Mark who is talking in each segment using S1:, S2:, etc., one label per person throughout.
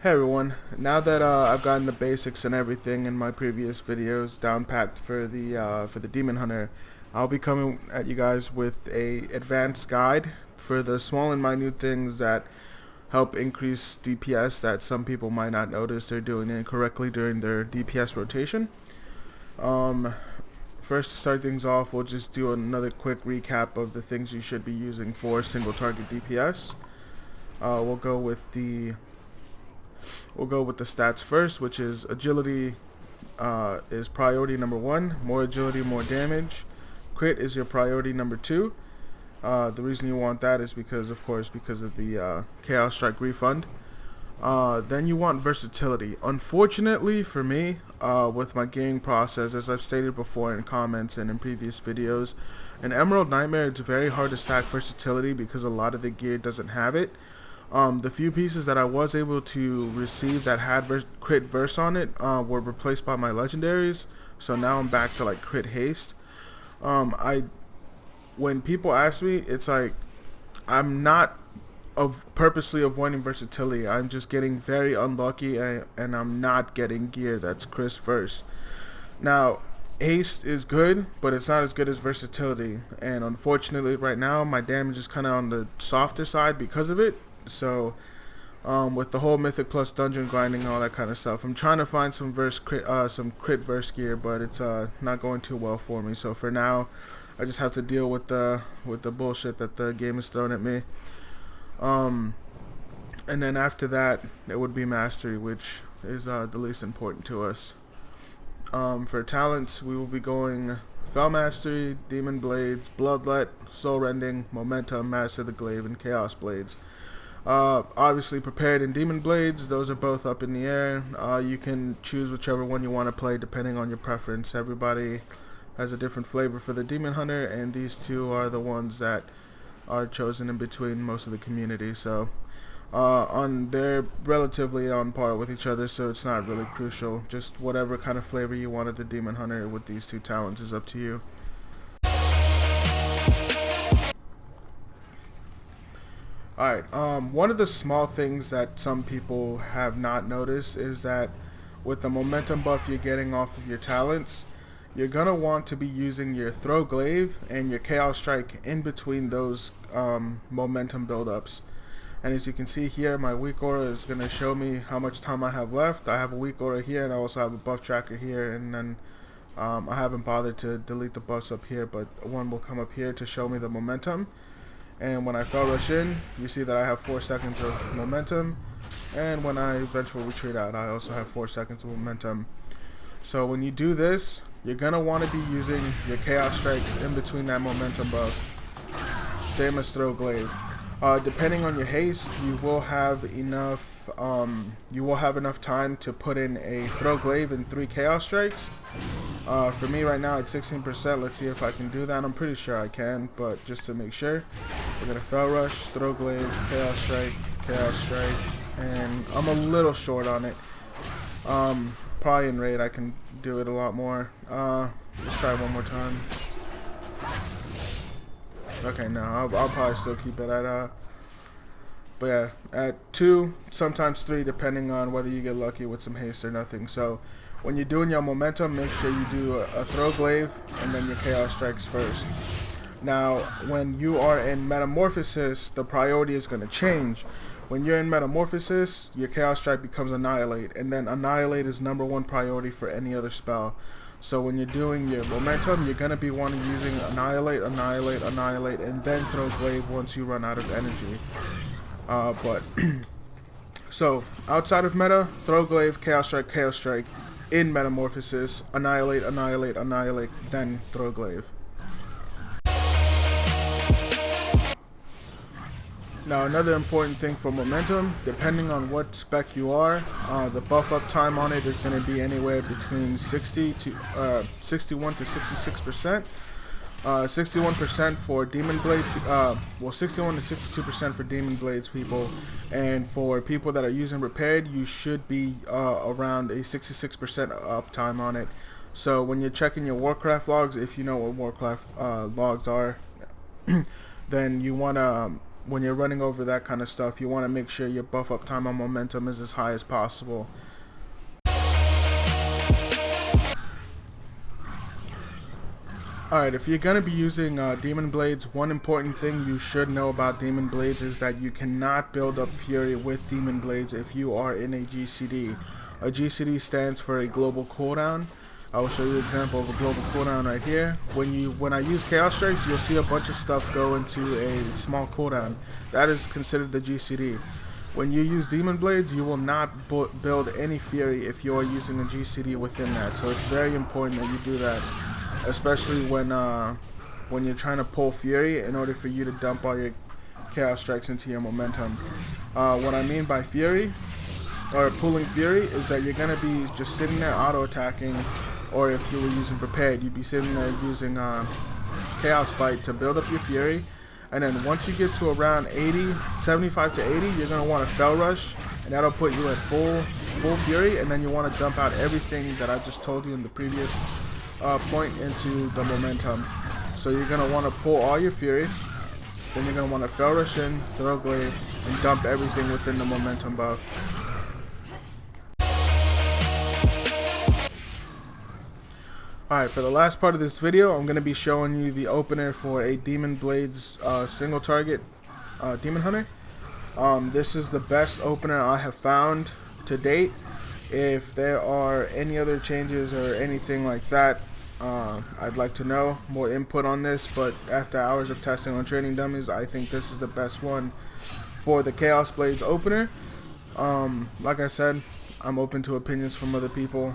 S1: Hey everyone, now that I've gotten the basics and everything in my previous videos down packed for the Demon Hunter, I'll be coming at you guys with a advanced guide for the small and minute things that help increase DPS that some people might not notice they're doing incorrectly during their DPS rotation. Um, First, to start things off, we'll just do another quick recap of the things you should be using for single target DPS. We'll go with the stats first, which is agility is priority number 1. More agility, more damage. Crit is your priority number 2. The reason you want that is because of the Chaos Strike refund. Then you want versatility. Unfortunately for me, with my gaming process, as I've stated before in comments and in previous videos, in Emerald Nightmare it's very hard to stack versatility because a lot of the gear doesn't have it. The few pieces that I was able to receive that had crit verse on it were replaced by my legendaries, so now I'm back to like crit haste. When people ask me, it's like I'm not purposely avoiding versatility. I'm just getting very unlucky, and I'm not getting gear that's crit first. Now, haste is good, but it's not as good as versatility, and unfortunately right now my damage is kind of on the softer side because of it. So with the whole Mythic Plus dungeon grinding and all that kind of stuff, I'm trying to find some crit verse gear, but it's not going too well for me. So for now, I just have to deal with the bullshit that the game is throwing at me. And then after that, it would be mastery, which is the least important to us. For talents, we will be going Fell Mastery, Demon Blades, Bloodlet, Soul Rending, Momentum, Master the Glaive, and Chaos Blades. Obviously prepared in Demon Blades, those are both up in the air. You can choose whichever one you want to play depending on your preference. Everybody has a different flavor for the Demon Hunter, and these two are the ones that are chosen in between most of the community. So they're relatively on par with each other, so it's not really crucial. Just whatever kind of flavor you want of the Demon Hunter with these two talents is up to you. Alright, one of the small things that some people have not noticed is that with the momentum buff you're getting off of your talents, you're going to want to be using your Throw Glaive and your Chaos Strike in between those momentum buildups. And as you can see here, my weak aura is going to show me how much time I have left. I have a weak aura here, and I also have a buff tracker here, and then I haven't bothered to delete the buffs up here, but one will come up here to show me the momentum. And when I Fell Rush in, you see that I have 4 seconds of momentum, and when I Vengeful Retreat out, I also have 4 seconds of momentum. So when you do this, you're going to want to be using your Chaos Strikes in between that momentum buff, same as Throw Glaive. Depending on your haste, you will have enough time to put in a Throw Glaive and 3 Chaos Strikes. For me right now it's 16%. Let's see if I can do that. I'm pretty sure I can, but just to make sure, we're gonna Fell Rush, Throw Glaive, Chaos Strike, and I'm a little short on it. Probably in raid I can do it a lot more. Let's try one more time. Okay, no, I'll probably still keep it at but yeah, at 2, sometimes 3, depending on whether you get lucky with some haste or nothing. So when you're doing your momentum, make sure you do a Throw Glaive and then your Chaos Strikes first. Now, when you are in Metamorphosis, the priority is going to change. When you're in Metamorphosis, your Chaos Strike becomes Annihilate, and then Annihilate is #1 priority for any other spell. So when you're doing your momentum, you're going to be wanting using Annihilate, and then Throw Glaive once you run out of energy. So outside of meta, Throw Glaive, Chaos Strike. In Metamorphosis, Annihilate, then Throw Glaive. Now another important thing for momentum, depending on what spec you are, the buff up time on it is going to be anywhere between 61 to 66%. 61% for Demon Blade, 61 to 62% for Demon Blades people, and for people that are using Repaired, you should be around a 66% uptime on it. So when you're checking your Warcraft logs, if you know what Warcraft logs are, then you want to when you're running over that kind of stuff, you want to make sure your buff up time on momentum is as high as possible. Alright, if you're going to be using Demon Blades, one important thing you should know about Demon Blades is that you cannot build up Fury with Demon Blades if you are in a GCD. A GCD stands for a global cooldown. I will show you an example of a global cooldown right here. When I use Chaos Strikes, you'll see a bunch of stuff go into a small cooldown. That is considered the GCD. When you use Demon Blades, you will not build any Fury if you are using a GCD within that. So it's very important that you do that, especially when you're trying to pull Fury in order for you to dump all your Chaos Strikes into your momentum. What I mean by Fury, or pulling Fury, is that you're going to be just sitting there auto-attacking, or if you were using Prepared, you'd be sitting there using Chaos Bite to build up your Fury, and then once you get to around 75 to 80, you're going to want to Fel Rush, and that'll put you at full Fury, and then you want to dump out everything that I just told you in the previous point into the momentum. So you're going to want to pull all your Fury, then you're going to want to Fel Rush in, throw Glaive, and dump everything within the momentum buff. Alright, for the last part of this video, I'm going to be showing you the opener for a Demon Blades single target Demon Hunter. This is the best opener I have found to date. If there are any other changes or anything like that, I'd like to know more input on this, but after hours of testing on training dummies, I think this is the best one for the Chaos Blades opener. Like I said, I'm open to opinions from other people.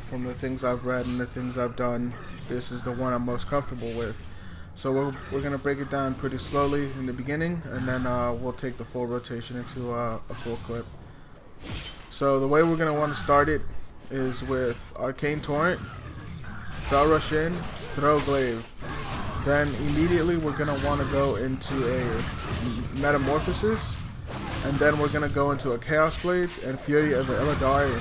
S1: From the things I've read and the things I've done, this is the one I'm most comfortable with. So we're going to break it down pretty slowly in the beginning, and then we'll take the full rotation into a full clip. So the way we're going to want to start it is with Arcane Torrent, Fel Rush in, throw Glaive. Then immediately we're going to want to go into a Metamorphosis, and then we're going to go into a Chaos Blades and Fury of the Illidari.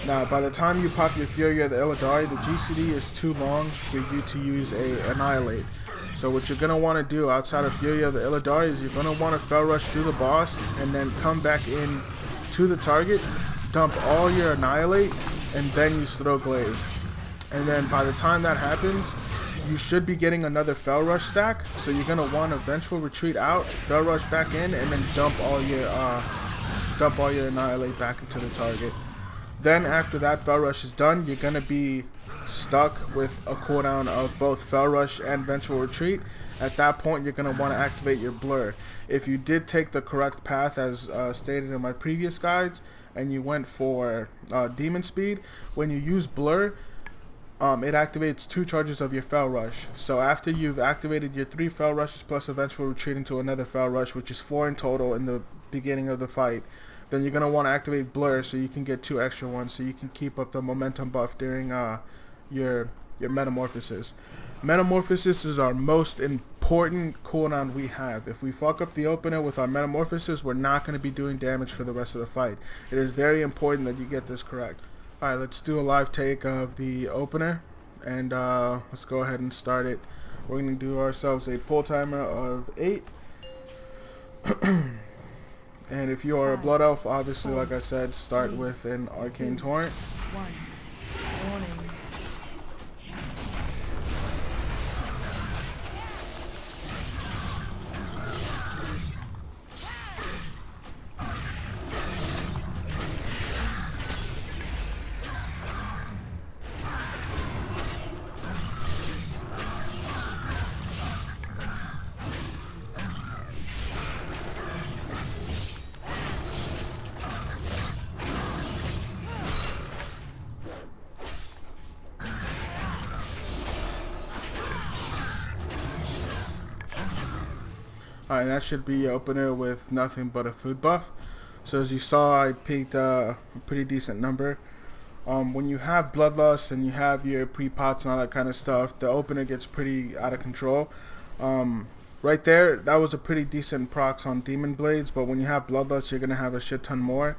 S1: Now, by the time you pop your Fury of the Illidari, the GCD is too long for you to use a Annihilate. So what you're going to want to do outside of Fury of the Illidari is you're going to want to Fel Rush through the boss and then come back in to the target, dump all your Annihilate, and then use throw Glaive. And then by the time that happens, you should be getting another Fel Rush stack. So you're going to want to Vengeful Retreat out, Fel Rush back in, and then dump all your Annihilate back into the target. Then after that Fel Rush is done, you're going to be stuck with a cooldown of both Fel Rush and Vengeful Retreat. At that point, you're going to want to activate your Blur. If you did take the correct path as stated in my previous guides, and you went for Demon Speed, when you use Blur, it activates 2 charges of your Fel Rush. So after you've activated your 3 Fel Rushes plus a Vengeful Retreat into another Fel Rush, which is 4 in total in the beginning of the fight, then you're going to want to activate Blur so you can get 2 extra ones so you can keep up the momentum buff during your Metamorphosis. Metamorphosis is our most important cooldown we have. If we fuck up the opener with our Metamorphosis, we're not going to be doing damage for the rest of the fight. It is very important that you get this correct. Alright, let's do a live take of the opener, and let's go ahead and start it. We're going to do ourselves a pull timer of 8. And if you are a Blood Elf, obviously, like I said, start with an Arcane Torrent.
S2: Warning.
S1: Alright, that should be your opener with nothing but a food buff. So as you saw, I picked a pretty decent number. When you have Bloodlust and you have your pre-pots and all that kind of stuff, the opener gets pretty out of control. Right there, that was a pretty decent procs on Demon Blades, but when you have Bloodlust, you're going to have a shit ton more.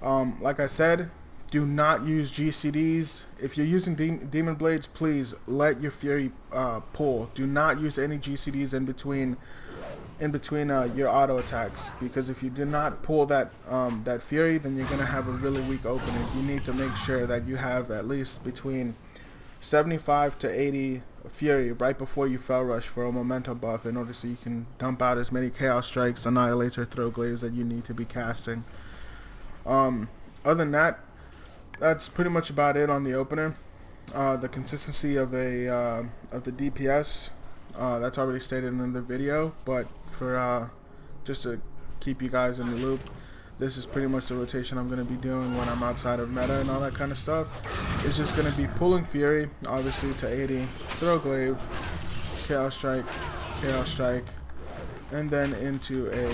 S1: Like I said, do not use GCDs. If you're using Demon Blades, please let your Fury pull. Do not use any GCDs in between in between your auto attacks, because if you do not pull that that Fury, then you're gonna have a really weak opening. You need to make sure that you have at least between 75 to 80 Fury right before you Fell Rush for a momentum buff, in order so you can dump out as many Chaos Strikes, Annihilates, or Throw Glaives that you need to be casting. Other than that, that's pretty much about it on the opener. The consistency of the DPS, that's already stated in the video, but for just to keep you guys in the loop, this is pretty much the rotation I'm going to be doing when I'm outside of meta and all that kind of stuff. It's just going to be pulling Fury, obviously, to 80, Throw Glaive, Chaos Strike, and then into a...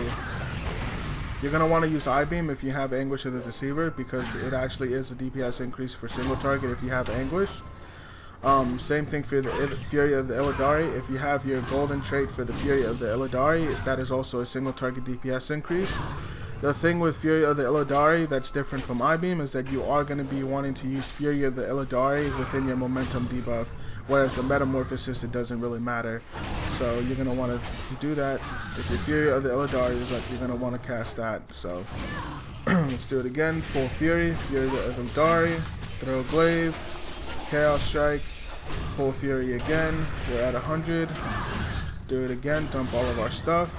S1: You're going to want to use I-Beam if you have Anguish of the Deceiver, because it actually is a DPS increase for single target if you have Anguish. Same thing for the Fury of the Illidari. If you have your golden trait for the Fury of the Illidari, that is also a single target DPS increase. The thing with Fury of the Illidari that's different from I-Beam is that you are going to be wanting to use Fury of the Illidari within your momentum debuff, whereas the Metamorphosis, it doesn't really matter. So you're going to want to do that. If your Fury of the Illidari is up, you're going to want to cast that. So let's do it again. Full Fury, Fury of the Illidari, Throw Glaive, Chaos Strike, full Fury again. We're at 100. Do it again. Dump all of our stuff.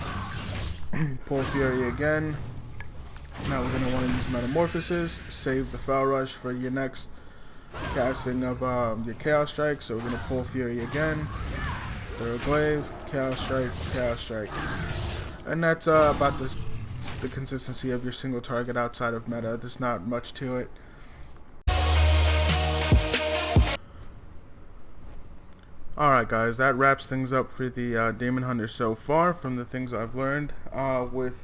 S1: Pull Fury again. Now we're going to want to use Metamorphosis. Save the Fell Rush for your next casting of your Chaos Strike. So we're going to pull Fury again. Throw Glaive, Chaos Strike. And that's about the consistency of your single target outside of meta. There's not much to it. Alright guys, that wraps things up for the Demon Hunter so far from the things I've learned. With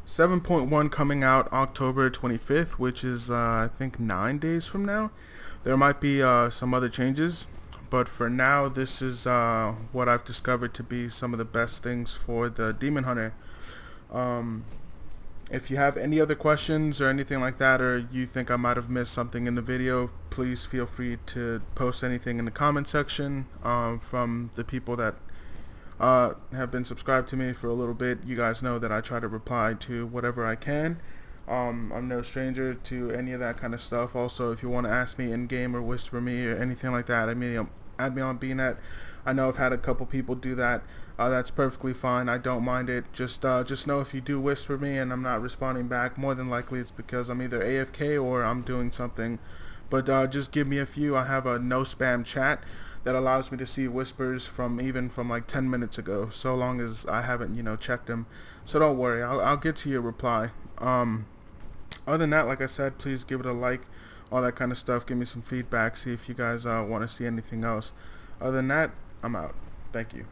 S1: 7.1 coming out October 25th, which is I think 9 days from now, there might be some other changes. But for now, this is what I've discovered to be some of the best things for the Demon Hunter. If you have any other questions or anything like that, or you think I might have missed something in the video, please feel free to post anything in the comment section. From the people that have been subscribed to me for a little bit, you guys know that I try to reply to whatever I can. I'm no stranger to any of that kind of stuff. Also, if you want to ask me in game or whisper me or anything like that, I mean, add me on BNet. I know I've had a couple people do that. That's perfectly fine. I don't mind it. Just know if you do whisper me and I'm not responding back, more than likely it's because I'm either AFK or I'm doing something. But just give me a few. I have a no spam chat that allows me to see whispers from like 10 minutes ago, so long as I haven't checked them. So don't worry, I'll get to your reply. Other than that, like I said, please give it a like, all that kind of stuff. Give me some feedback, see if you guys want to see anything else. Other than that, I'm out. Thank you.